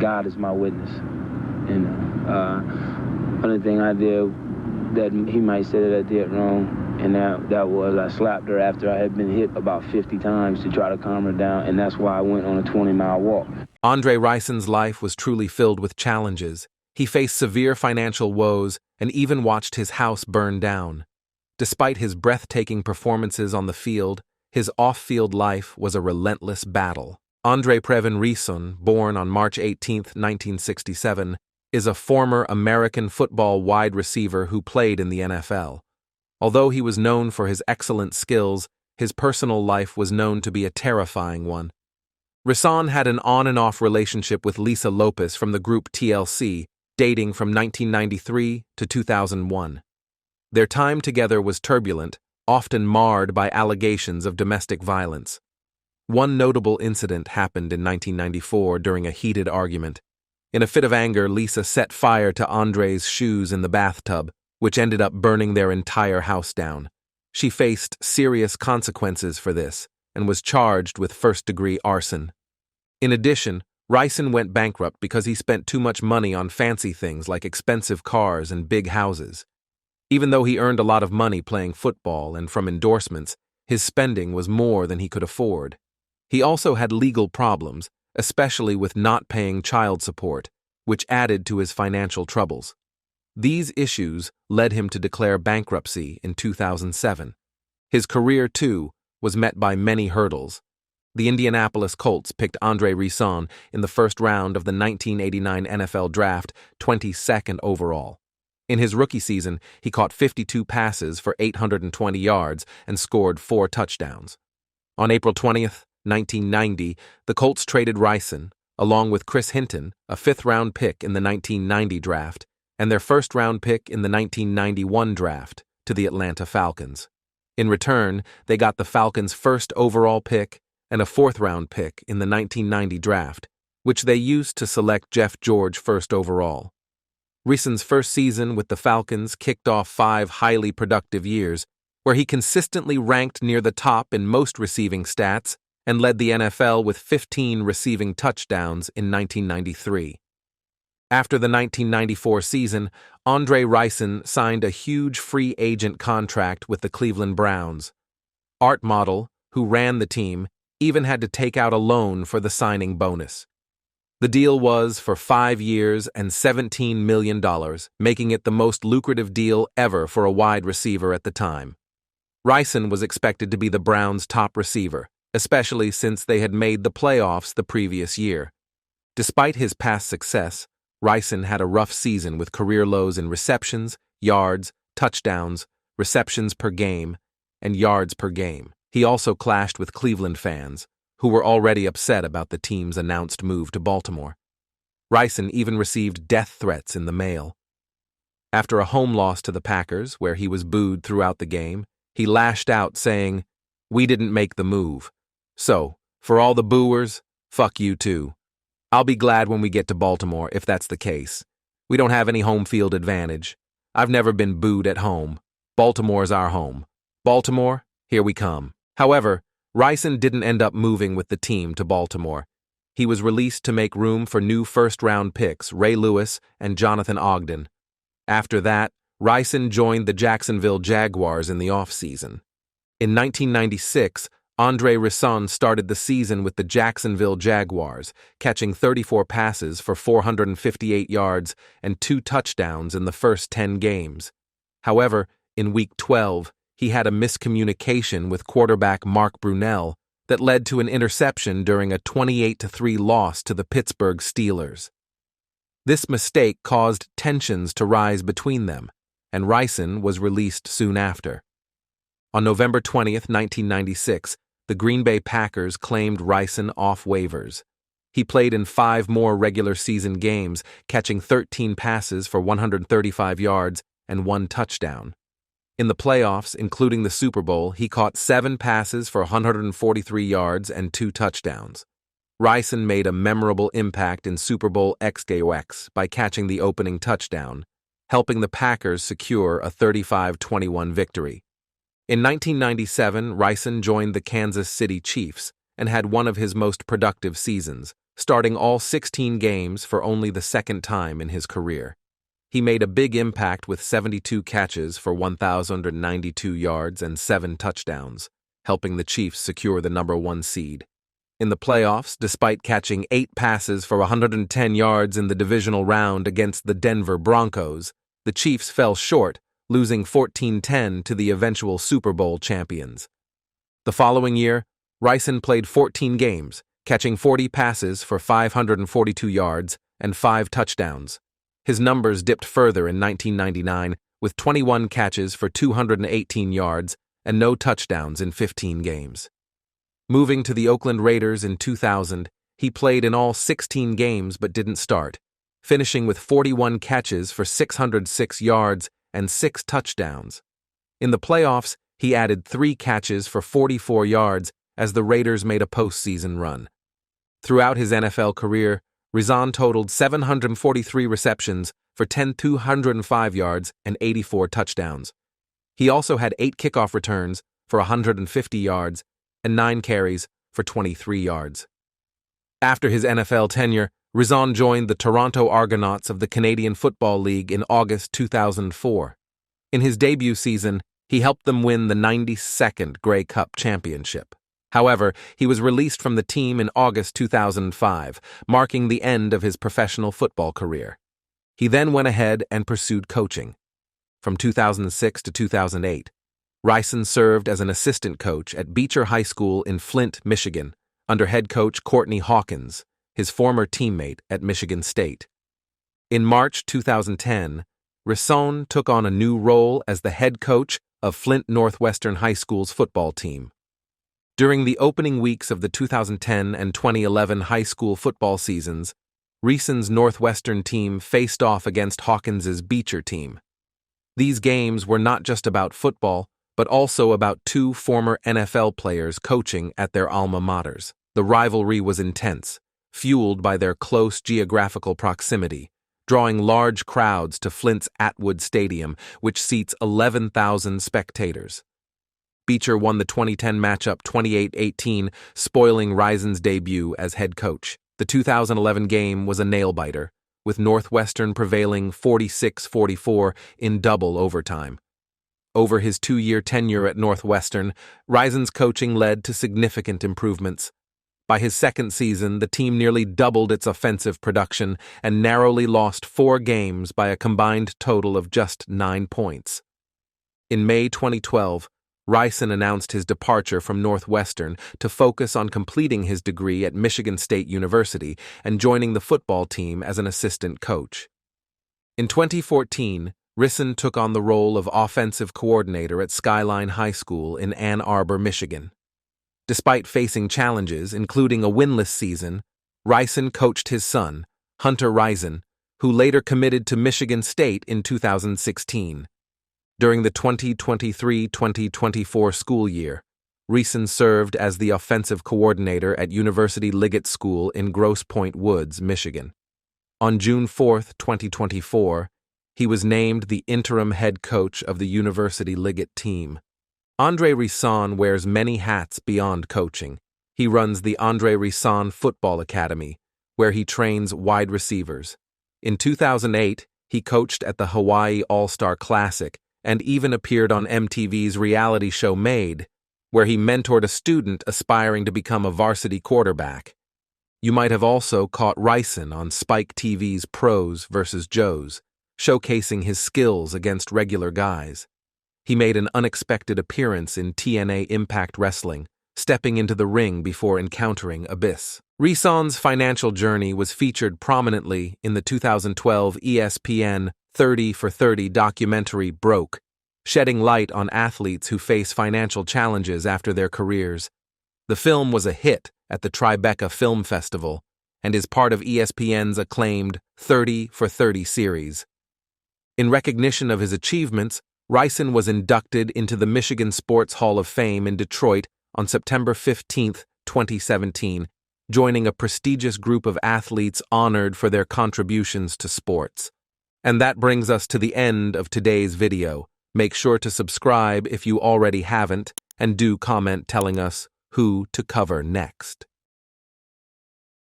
God is my witness. Only thing I did that he might say that I did wrong, and that was I slapped her after I had been hit about 50 times to try to calm her down, and that's why I went on a 20-mile walk. Andre Rison's life was truly filled with challenges. He faced severe financial woes and even watched his house burn down. Despite his breathtaking performances on the field, his off-field life was a relentless battle. Andre Previn Rison, born on March 18, 1967, is a former American football wide receiver who played in the NFL. Although he was known for his excellent skills, his personal life was known to be a terrifying one. Rison had an on-and-off relationship with Lisa Lopez from the group TLC, dating from 1993 to 2001. Their time together was turbulent, often marred by allegations of domestic violence. One notable incident happened in 1994 during a heated argument. In a fit of anger, Lisa set fire to Andre's shoes in the bathtub, which ended up burning their entire house down. She faced serious consequences for this and was charged with first-degree arson. In addition, Rison went bankrupt because he spent too much money on fancy things like expensive cars and big houses. Even though he earned a lot of money playing football and from endorsements, his spending was more than he could afford. He also had legal problems, especially with not paying child support, which added to his financial troubles. These issues led him to declare bankruptcy in 2007. His career, too, was met by many hurdles. The Indianapolis Colts picked Andre Rison in the first round of the 1989 NFL Draft, 22nd overall. In his rookie season, he caught 52 passes for 820 yards and scored 4 touchdowns. On April 20th, 1990, the Colts traded Rison, along with Chris Hinton, a fifth-round pick in the 1990 draft, and their first-round pick in the 1991 draft, to the Atlanta Falcons. In return, they got the Falcons' first overall pick and a fourth-round pick in the 1990 draft, which they used to select Jeff George first overall. Rison's first season with the Falcons kicked off 5 highly productive years, where he consistently ranked near the top in most receiving stats and led the NFL with 15 receiving touchdowns in 1993. After the 1994 season, Andre Rison signed a huge free agent contract with the Cleveland Browns. Art Model, who ran the team, even had to take out a loan for the signing bonus. The deal was for 5 years and $17 million, making it the most lucrative deal ever for a wide receiver at the time. Rison was expected to be the Browns' top receiver, especially since they had made the playoffs the previous year. Despite his past success, Rison had a rough season with career lows in receptions, yards, touchdowns, receptions per game, and yards per game. He also clashed with Cleveland fans, who were already upset about the team's announced move to Baltimore. Rison even received death threats in the mail. After a home loss to the Packers, where he was booed throughout the game, he lashed out saying, "We didn't make the move. So, for all the booers, fuck you too. I'll be glad when we get to Baltimore if that's the case. We don't have any home field advantage. I've never been booed at home. Baltimore's our home. Baltimore, here we come." However, Rison didn't end up moving with the team to Baltimore. He was released to make room for new first-round picks Ray Lewis and Jonathan Ogden. After that, Rison joined the Jacksonville Jaguars in the offseason. In 1996, Andre Rison started the season with the Jacksonville Jaguars, catching 34 passes for 458 yards and 2 touchdowns in the first 10 games. However, in Week 12, he had a miscommunication with quarterback Mark Brunell that led to an interception during a 28-3 loss to the Pittsburgh Steelers. This mistake caused tensions to rise between them, and Rison was released soon after. On November 20th, 1996, the Green Bay Packers claimed Rison off waivers. He played in 5 more regular season games, catching 13 passes for 135 yards and 1 touchdown. In the playoffs, including the Super Bowl, he caught 7 passes for 143 yards and 2 touchdowns. Rison made a memorable impact in Super Bowl XXX by catching the opening touchdown, helping the Packers secure a 35-21 victory. In 1997, Rison joined the Kansas City Chiefs and had one of his most productive seasons, starting all 16 games for only the second time in his career. He made a big impact with 72 catches for 1,092 yards and 7 touchdowns, helping the Chiefs secure the #1 seed. In the playoffs, despite catching 8 passes for 110 yards in the divisional round against the Denver Broncos, the Chiefs fell short, losing 14-10 to the eventual Super Bowl champions. The following year, Rison played 14 games, catching 40 passes for 542 yards and 5 touchdowns. His numbers dipped further in 1999, with 21 catches for 218 yards and no touchdowns in 15 games. Moving to the Oakland Raiders in 2000, he played in all 16 games but didn't start, finishing with 41 catches for 606 yards and 6 touchdowns. In the playoffs, he added 3 catches for 44 yards as the Raiders made a postseason run. Throughout his NFL career, Rison totaled 743 receptions for 1,205 yards and 84 touchdowns. He also had 8 kickoff returns for 150 yards and 9 carries for 23 yards. After his NFL tenure, Rison joined the Toronto Argonauts of the Canadian Football League in August 2004. In his debut season, he helped them win the 92nd Grey Cup championship. However, he was released from the team in August 2005, marking the end of his professional football career. He then went ahead and pursued coaching. From 2006 to 2008, Rison served as an assistant coach at Beecher High School in Flint, Michigan, under head coach Courtney Hawkins, his former teammate at Michigan State. In March 2010, Rison took on a new role as the head coach of Flint Northwestern High School's football team. During the opening weeks of the 2010 and 2011 high school football seasons, Rison's Northwestern team faced off against Hawkins's Beecher team. These games were not just about football, but also about 2 former NFL players coaching at their alma maters. The rivalry was intense, fueled by their close geographical proximity, drawing large crowds to Flint's Atwood Stadium, which seats 11,000 spectators. Beecher won the 2010 matchup 28-18, spoiling Rison's debut as head coach. The 2011 game was a nail-biter, with Northwestern prevailing 46-44 in double overtime. Over his 2-year tenure at Northwestern, Rison's coaching led to significant improvements. By his second season, the team nearly doubled its offensive production and narrowly lost 4 games by a combined total of just 9 points. In May 2012, Rison announced his departure from Northwestern to focus on completing his degree at Michigan State University and joining the football team as an assistant coach. In 2014, Rison took on the role of offensive coordinator at Skyline High School in Ann Arbor, Michigan. Despite facing challenges, including a winless season, Rison coached his son, Hunter Rison, who later committed to Michigan State in 2016. During the 2023-2024 school year, Rison served as the offensive coordinator at University Liggett School in Grosse Pointe Woods, Michigan. On June 4, 2024, he was named the interim head coach of the University Liggett team. Andre Rison wears many hats beyond coaching. He runs the Andre Rison Football Academy, where he trains wide receivers. In 2008, he coached at the Hawaii All-Star Classic and even appeared on MTV's reality show Made, where he mentored a student aspiring to become a varsity quarterback. You might have also caught Rison on Spike TV's Pros vs. Joes, showcasing his skills against regular guys. He made an unexpected appearance in TNA Impact Wrestling, stepping into the ring before encountering Abyss. Rison's financial journey was featured prominently in the 2012 ESPN 30 for 30 documentary Broke, shedding light on athletes who face financial challenges after their careers. The film was a hit at the Tribeca Film Festival and is part of ESPN's acclaimed 30 for 30 series. In recognition of his achievements, Rison was inducted into the Michigan Sports Hall of Fame in Detroit on September 15, 2017, joining a prestigious group of athletes honored for their contributions to sports. And that brings us to the end of today's video. Make sure to subscribe if you already haven't, and do comment telling us who to cover next.